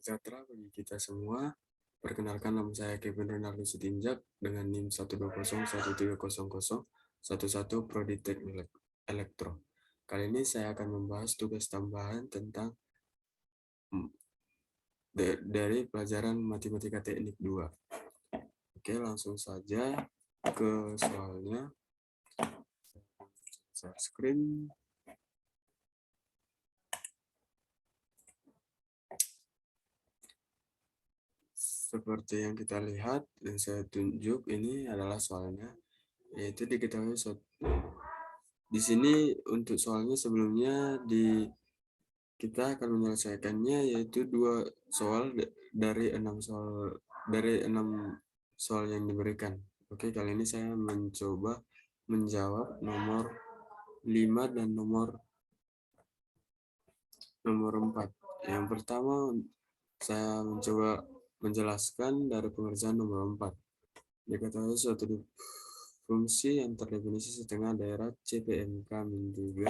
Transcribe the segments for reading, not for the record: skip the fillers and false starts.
sejahtera bagi kita semua. Perkenalkan, nama saya Kevin Renaldi Sitinjak dengan NIM 120130011 Prodi Teknik Elektro. Kali ini saya akan membahas tugas tambahan tentang dari pelajaran Matematika Teknik 2. Oke, langsung saja ke soalnya. Share screen. Seperti yang kita lihat dan saya tunjuk, ini adalah soalnya, yaitu diketahui di sini untuk soalnya sebelumnya kita akan menyelesaikannya, yaitu 2 soal dari 6 soal yang diberikan. Oke, kali ini saya mencoba menjawab nomor 5 dan nomor 4. Yang pertama, saya mencoba menjelaskan dari pengerjaan nomor 4. Diketahui suatu fungsi yang terdefinisi setengah daerah CPMK-3,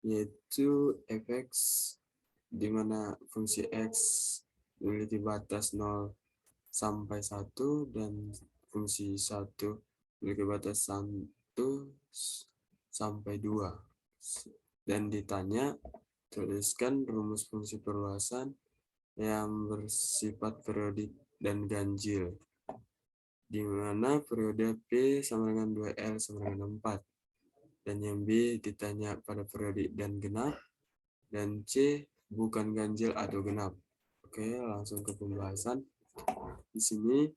yaitu fx, di mana fungsi x memiliki batas 0 sampai 1 dan fungsi 1 memiliki batas 1 sampai 2. Dan ditanya, tuliskan rumus fungsi perluasan yang bersifat periodik dan ganjil, di mana periode P sama dengan 2L sama dengan 4. Dan yang B ditanya pada periodik dan genap, dan C bukan ganjil atau genap. Oke, langsung ke pembahasan. Di sini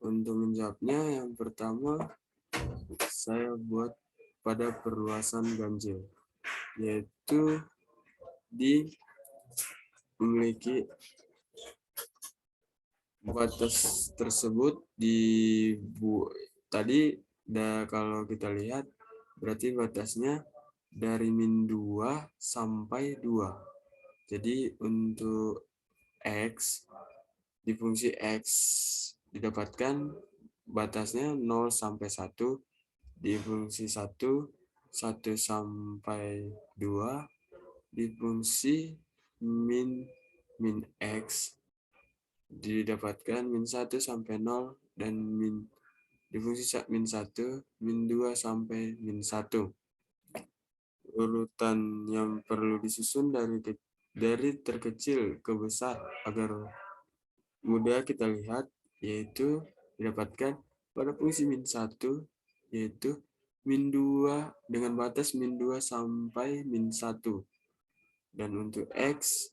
untuk menjawabnya, yang pertama saya buat pada perluasan ganjil, yaitu memiliki batas tersebut tadi kalau kita lihat berarti batasnya dari min 2 sampai 2. Jadi untuk x, di fungsi x didapatkan batasnya 0 sampai 1, di fungsi 1 sampai 2, di fungsi min x didapatkan min 1 sampai 0, dan di fungsi min 1, min 2 sampai min 1. Urutan yang perlu disusun dari terkecil ke besar agar mudah kita lihat, yaitu didapatkan pada fungsi min 1, yaitu min 2 dengan batas min 2 sampai min 1. Dan untuk x,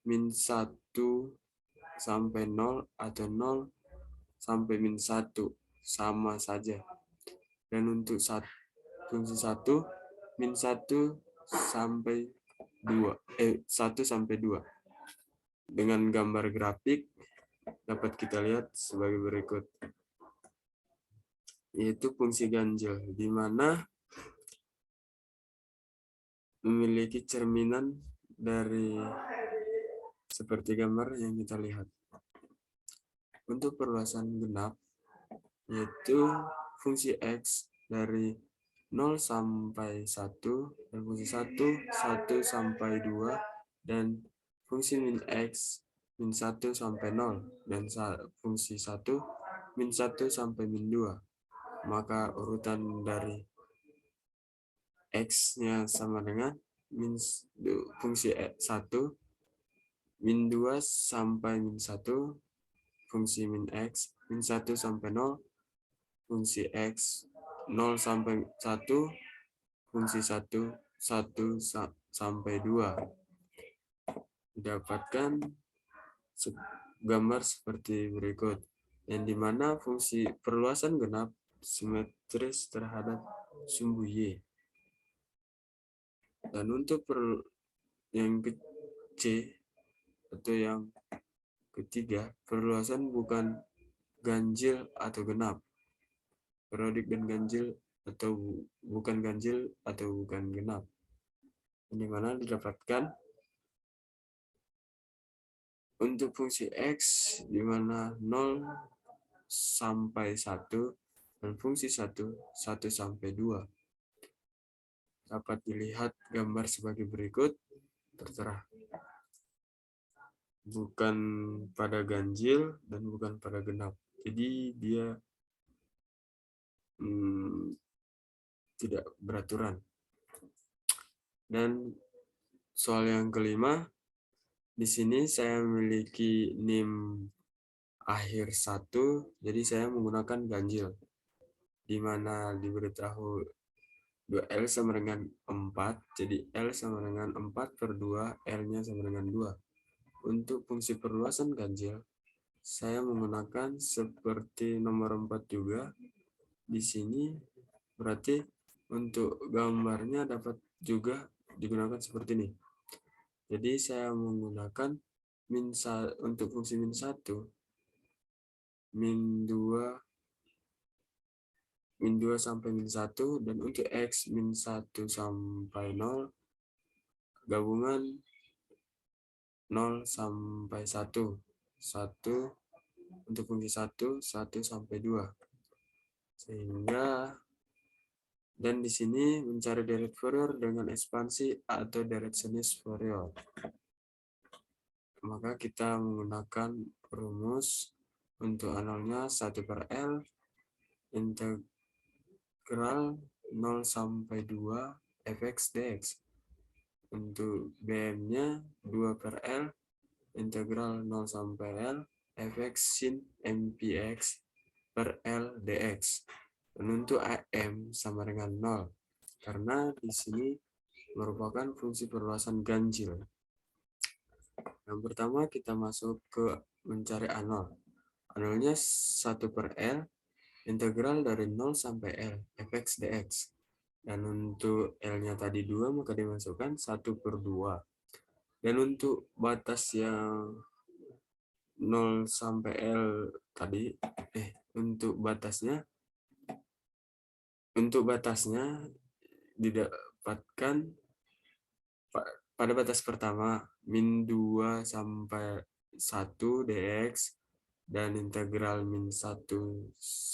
min 1 sampai 0 atau 0 sampai min 1 sama saja. Dan untuk fungsi 1, min 1 sampai 2, 1 sampai 2. Dengan gambar grafik dapat kita lihat sebagai berikut, yaitu fungsi ganjil, di mana memiliki cerminan dari seperti gambar yang kita lihat. Untuk perluasan genap, yaitu fungsi x dari 0 sampai 1, dan fungsi 1 sampai 2, dan fungsi min x min 1 sampai 0, dan fungsi 1 min 1 sampai min 2. Maka urutan dari x-nya sama dengan fungsi 1, min 2 sampai min 1, fungsi min x, min 1 sampai 0, fungsi x, 0 sampai 1, fungsi 1 sampai 2. Didapatkan gambar seperti berikut, yang dimana fungsi perluasan genap simetris terhadap sumbu Y. Dan untuk yang C atau yang ketiga, perluasan bukan ganjil atau genap, periodik dan ganjil atau bukan ganjil atau bukan genap, di mana didapatkan untuk fungsi x di mana 0 sampai 1, dan fungsi 1 sampai 2. Dapat dilihat gambar sebagai berikut, tertera. bukan pada ganjil dan bukan pada genap. Jadi dia tidak beraturan. Dan soal yang kelima, di sini saya memiliki NIM akhir 1, jadi saya menggunakan ganjil, di mana diberitahu 2L sama dengan 4, jadi L sama dengan 4/2, L-nya sama dengan 2. Untuk fungsi perluasan ganjil, saya menggunakan seperti nomor 4 juga. Di sini berarti untuk gambarnya dapat juga digunakan seperti ini. Jadi saya menggunakan untuk fungsi min 1, min 2 sampai min 1, dan untuk X min 1 sampai 0, gabungan 0 sampai 1. 1 untuk fungsi 1 sampai 2. Sehingga, dan di sini mencari deret Fourier dengan ekspansi atau deret senis Fourier. Maka kita menggunakan rumus untuk analnya 1/L integral 0 sampai 2 fx dx. Untuk BM-nya 2/L integral 0 sampai L fx sin mpx per L dx. Dan untuk AM sama dengan 0, karena di sini merupakan fungsi perluasan ganjil. Yang pertama kita masuk ke mencari A0. A0-nya 1/L integral dari 0 sampai L fx dx. Dan untuk L-nya tadi 2, maka dimasukkan 1/2. Dan untuk batas yang 0 sampai L tadi, untuk batasnya didapatkan pada batas pertama, min 2 sampai 1 dx, dan integral min 1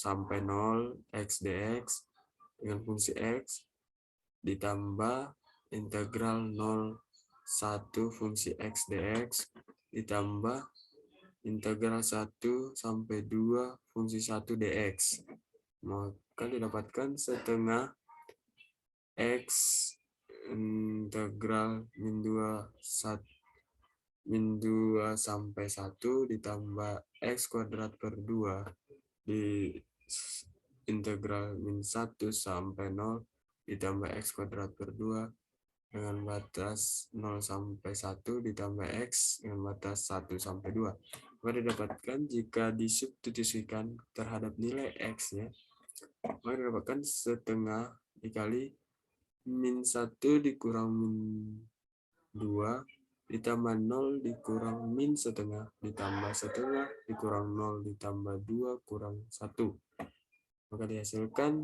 sampai 0 x dx dengan fungsi x, ditambah integral 0 1 fungsi x dx, ditambah integral 1 sampai 2 fungsi 1 dx. Maka didapatkan setengah x integral min 2 sampai 1 ditambah x kuadrat per 2 di integral min 1 sampai 0 ditambah x kuadrat per 2 dengan batas 0 sampai 1 ditambah x dengan batas 1 sampai 2. Maka didapatkan jika disubstitusikan terhadap nilai x-nya, maka didapatkan setengah dikali min 1 dikurang min 2 ditambah 0 dikurang min setengah ditambah setengah dikurang 0 ditambah 2 kurang 1. Maka dihasilkan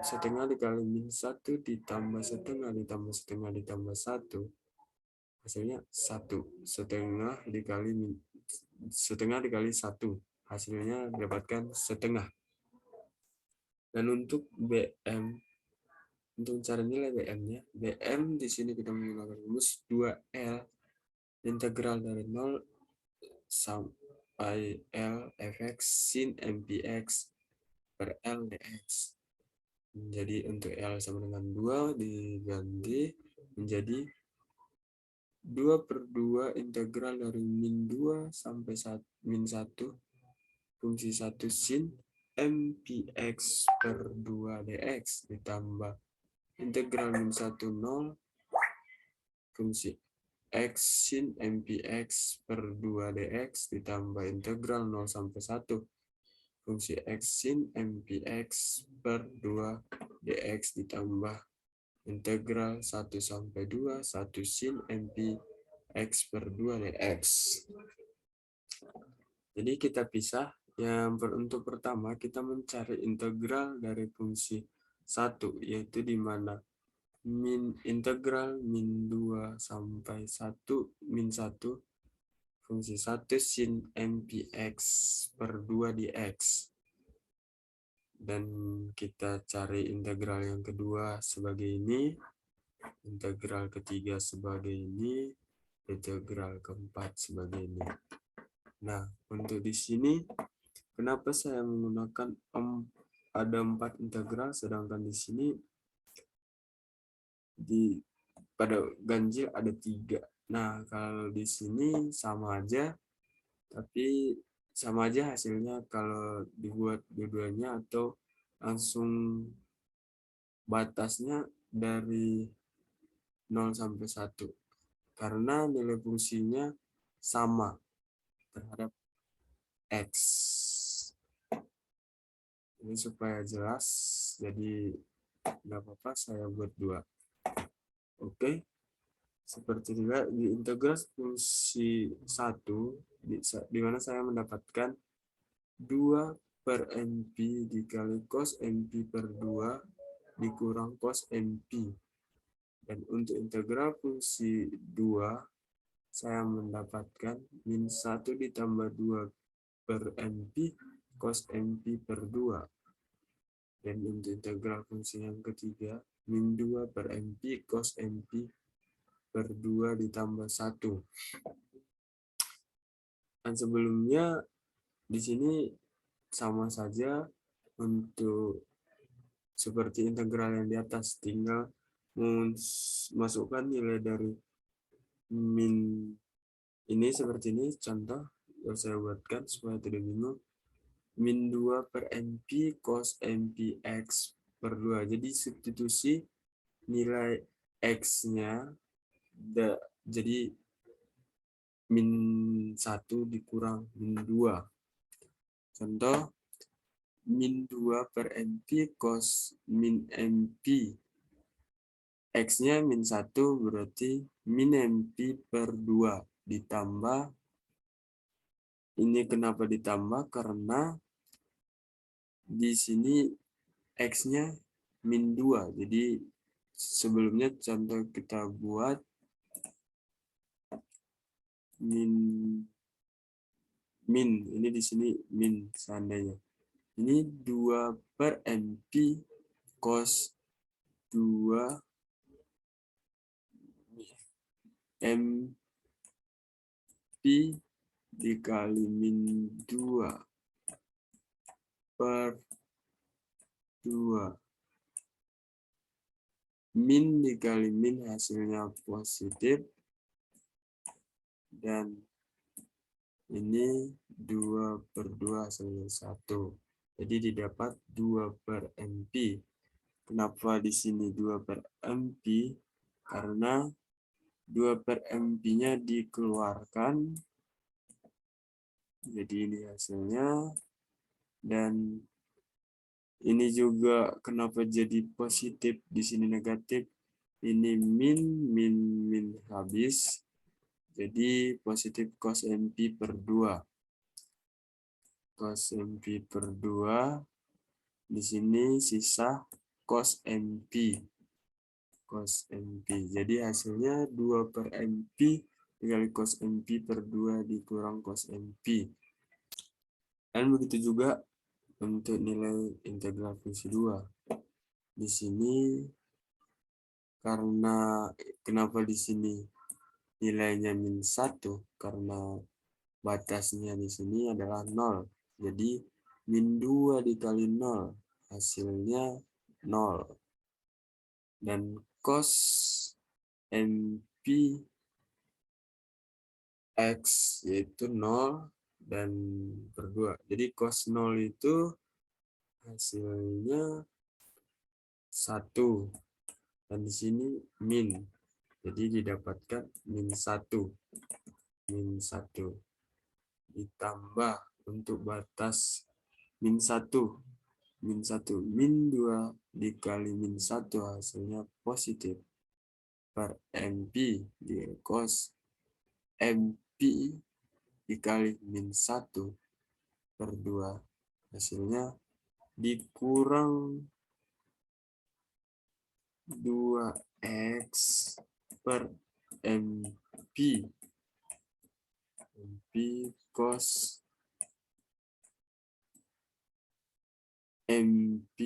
setengah dikali min 1 ditambah setengah ditambah setengah ditambah 1. Hasilnya 1. Setengah dikali 1. Hasilnya didapatkan setengah. Dan untuk BM, untuk mencari nilai BM-nya, BM di sini kita menggunakan rumus 2L integral dari 0 sampai L fx sin mpx per L dx. Jadi untuk L sama dengan 2 diganti menjadi 2/2 integral dari min 2 sampai min 1 fungsi 1 sin mpx per 2 dx ditambah integral min 1 0 fungsi x sin mpx per 2 dx ditambah integral 0 sampai 1 fungsi x sin mpx per 2 dx ditambah integral 1 sampai 2 1 sin mpx per 2 dx. Jadi kita pisah. Untuk pertama kita mencari integral dari fungsi 1, yaitu di mana integral min 2 sampai 1 min 1 fungsi 1 sin mpx per 2 dx. Dan kita cari integral yang kedua sebagai ini, integral ketiga sebagai ini, integral keempat sebagai ini. Nah, untuk di sini kenapa saya menggunakan ada 4 integral, sedangkan di sini pada ganjil ada 3. Nah, kalau di sini sama aja, tapi sama aja hasilnya kalau dibuat dua-duanya atau langsung batasnya dari 0 sampai 1. Karena nilai fungsinya sama terhadap X. Ini supaya jelas, jadi nggak apa-apa saya buat 2. Oke, seperti juga di integral fungsi 1, di mana saya mendapatkan 2 per NP dikali cos NP per 2 dikurang cos NP. Dan untuk integral fungsi 2, saya mendapatkan min 1 ditambah 2 per NP cos NP per 2. Dan untuk integral fungsi yang ketiga, min 2 per NP cos NP per 2 ditambah 1. Dan sebelumnya di sini sama saja untuk seperti integral yang di atas, tinggal masukkan nilai dari min ini seperti ini, contoh yang saya buatkan supaya tidak bingung. Min 2 per NP cos NP X per 2. Jadi substitusi nilai X-nya, jadi min 1 dikurang min 2. Contoh, min 2 per NP cos min NP. X-nya min 1 berarti min NP per 2 ditambah. Ini kenapa ditambah? Karena di sini X-nya min 2. Jadi sebelumnya contoh kita buat min ini di sini min seandainya. Ini 2 per NP cos 2 MP dikali min 2 per 2. Min dikali min hasilnya positif. Dan ini 2 per 2 hasilnya 1. Jadi didapat 2 per MP. Kenapa di sini 2 per MP? Karena 2 per MP-nya dikeluarkan. Jadi ini hasilnya. Dan ini juga kenapa jadi positif, di sini negatif. Ini min habis. Jadi positif cos MP per 2. Cos MP per 2. Di sini sisa cos MP. Cos MP. Jadi hasilnya 2 per MP dikali cos MP per 2 dikurang cos MP. Dan begitu juga untuk nilai integral fungsi 2. Di sini karena kenapa di sini nilainya min 1? Karena batasnya di sini adalah 0. Jadi min 2 dikali 0 hasilnya 0. Dan cos MP X yaitu 0 dan per 2. Jadi cos 0 itu hasilnya 1. Dan di sini min. Jadi didapatkan min 1. Min 1. Ditambah untuk batas min 1. Min 1. Min 2 dikali min 1 hasilnya positif. Per MP di cos MP dikali min 1 per 2 hasilnya dikurang 2X per MP. MP cos MP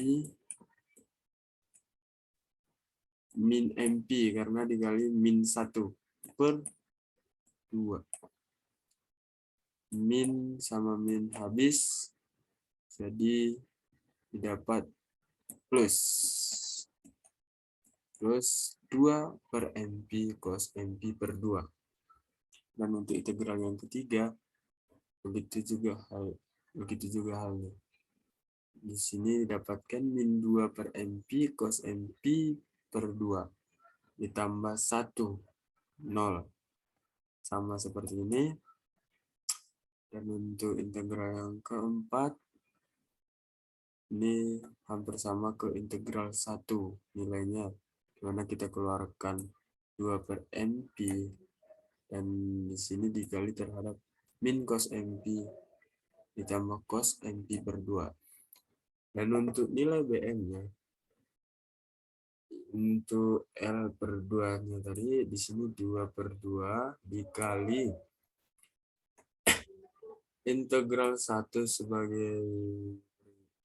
min MP karena dikali min 1 per 2. Min sama min habis, jadi didapat plus 2 per MP cos MP per 2. Dan untuk integral yang ketiga, begitu juga halnya. Di sini didapatkan min 2 per MP cos MP per 2 ditambah 1, 0. Sama seperti ini. Dan untuk integral yang keempat, ini hampir sama ke integral 1 nilainya, dimana kita keluarkan 2 per MP, dan di sini dikali terhadap min cos MP ditambah cos MP per 2. Dan untuk nilai BM-nya, untuk L per 2-nya tadi, di sini 2 per 2 dikali integral 1 sebagai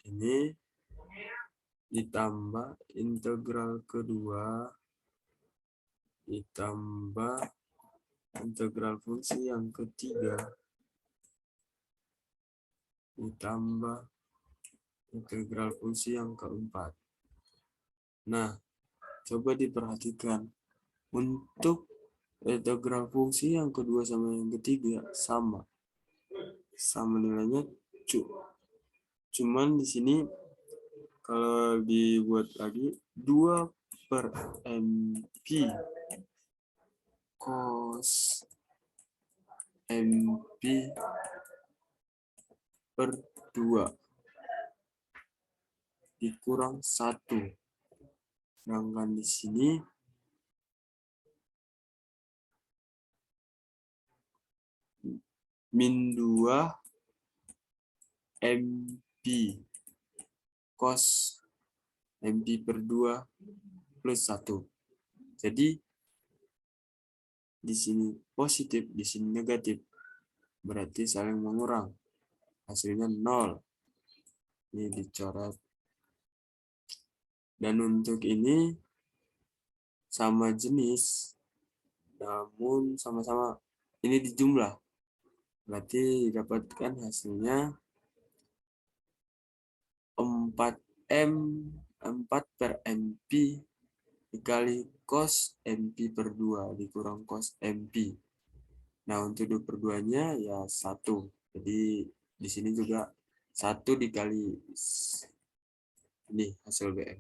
ini, ditambah integral kedua, ditambah integral fungsi yang ketiga, ditambah integral fungsi yang keempat. Nah, coba diperhatikan. Untuk integral fungsi yang kedua sama yang ketiga sama nilainya. Cuman di sini kalau dibuat lagi 2 per MP cos MP per 2 dikurang 1. Sedangkan di sini min 2 MP cos MP per 2 plus 1. Jadi di sini positif, di sini negatif. Berarti saling mengurang. Hasilnya 0. Ini dicoret. Dan untuk ini sama jenis, namun sama-sama ini dijumlah. Berarti dapatkan hasilnya 4 per MP dikali cos MP per 2 dikurang cos MP. Nah, untuk 2 per 2-nya ya 1. Jadi di sini juga 1 dikali ini hasil BM.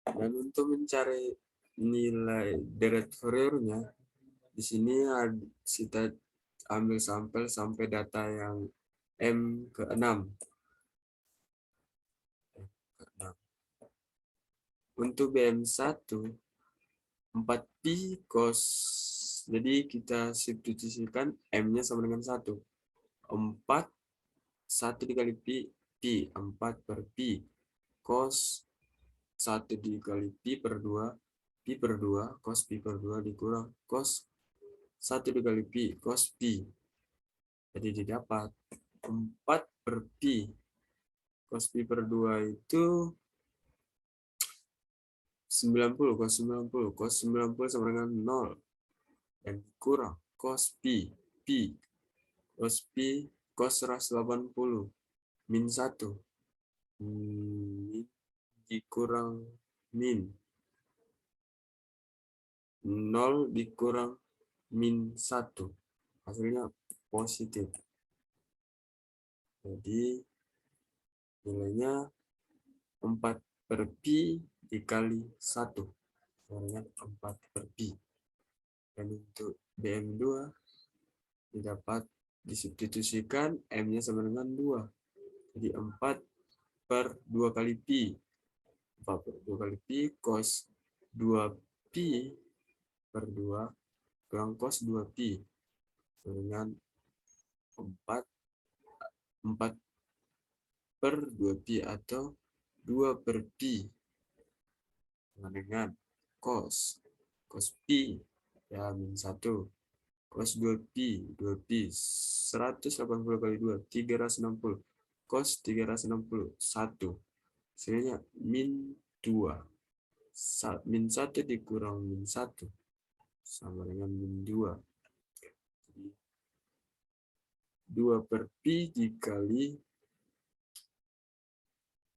Dan untuk mencari nilai deret Fouriernya, di sini kita ambil sampel sampai data yang M ke 6. Untuk BM1, 4pi cos, jadi kita substitusikan M-nya sama dengan 1. 4, 1 dikali pi, 4 per pi, cos 1 dikali pi per 2, cos pi per 2 dikurang cos 1 dikali pi, cos pi. Jadi didapat 4 per pi, cos pi per 2 itu 90, cos 90 sama dengan 0. Dan kurang cos pi, cos pi, cos 180, min 1. Dikurang min. 0 dikurang min 1. Hasilnya positif. Jadi nilainya 4 per pi dikali 1. Dengan 4 per pi. Dan untuk BM2 didapat disubstitusikan M-nya sama dengan 2. Jadi 4 per 2 kali pi. 4 per 2 kali pi cos 2 pi per 2 kurang cos 2 pi. Dengan 4 per 2 pi atau 2 per pi. Dengan cos pi ya min 1, cos 2 pi 180 kali 2 360, cos 360 1, hasilnya min 2, min 1 dikurang min 1 sama dengan min 2. 2 per pi dikali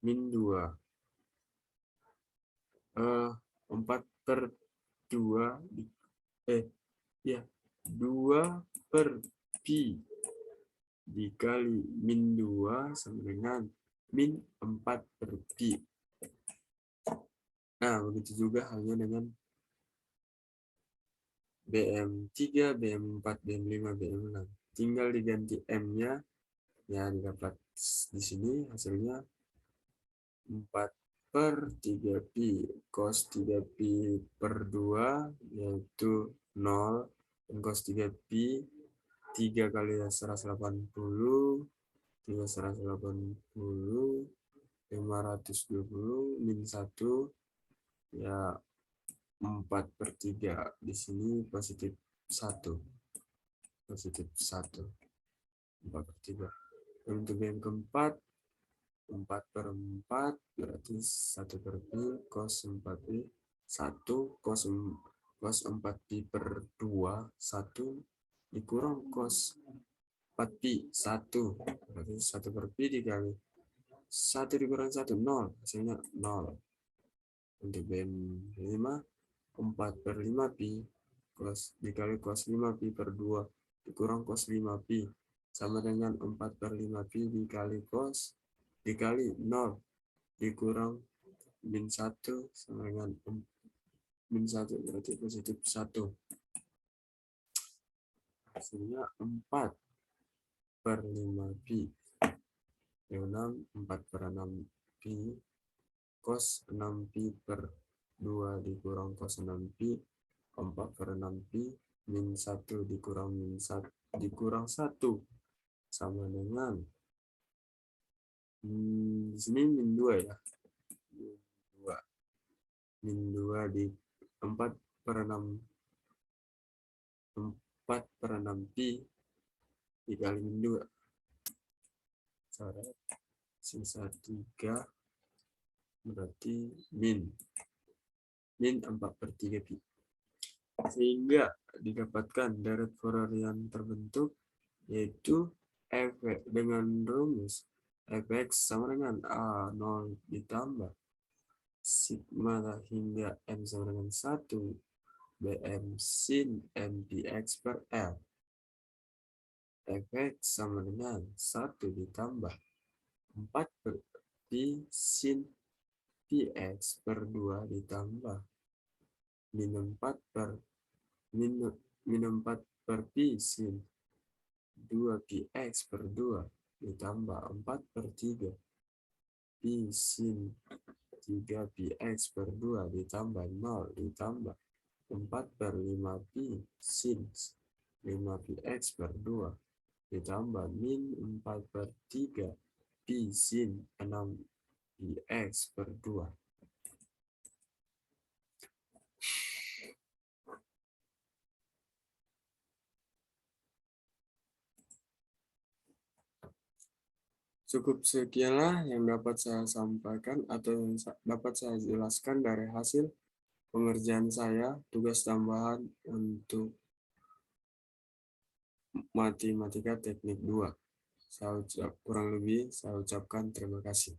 min 2. 4 per 2 2 per pi dikali min 2 sama dengan min 4 per pi. Nah, begitu juga halnya dengan BM3, BM4, BM5, BM6. Tinggal diganti M-nya, ya didapat di sini hasilnya 4 per 3 pi cos 3 pi per 2 yaitu 0, dan cos 3 pi 3 kali 180, 3 180, 520 min 1 ya 4 per 3. Di sini positif 1. Positif 1. 4 per 3. Untuk yang keempat, 4 per 4 berarti 1 per pi cos 4 pi 1 cos 4 pi per 2 1 dikurang cos 4 pi 1 berarti 1 per pi dikali 1 dikurang 1 0 hasilnya 0. Untuk BM5 4 per 5 pi cos dikali cos 5 pi per 2 dikurang cos 5 pi sama dengan 4 per 5 pi dikali cos dikali 0 dikurang min 1 sama dengan min 1 berarti positif 1. Hasilnya 4 per 5 pi. Yang 6 4 per 6 pi cos 6 pi per 2 dikurang cos 6 pi 4 per 6 pi min 1 dikurang min 1 dikurang 1 sama dengan di sini min 2 ya. Min 2 di 4 per 6 pi dikali min 2. Coret. Sisa 3 berarti min 4 per 3 pi. Sehingga didapatkan deret Fourier yang terbentuk yaitu f dengan rumus fx sama dengan A0 ditambah sigma hingga M sama dengan 1 BM sin MPX per L. Fx sama dengan 1 ditambah 4 per pi sin Px per 2 ditambah min 4 per pi sin 2 Px per 2 ditambah 4 per 3 pi sin 3 Px per 2 ditambah 0 ditambah 4 per 5 pi sin 5 Px per 2 ditambah min 4 per 3 pi sin 6 Px per 2. Cukup sekianlah yang dapat saya sampaikan atau yang dapat saya jelaskan dari hasil pengerjaan saya, tugas tambahan untuk matematika teknik 2. Kurang lebih saya ucapkan terima kasih.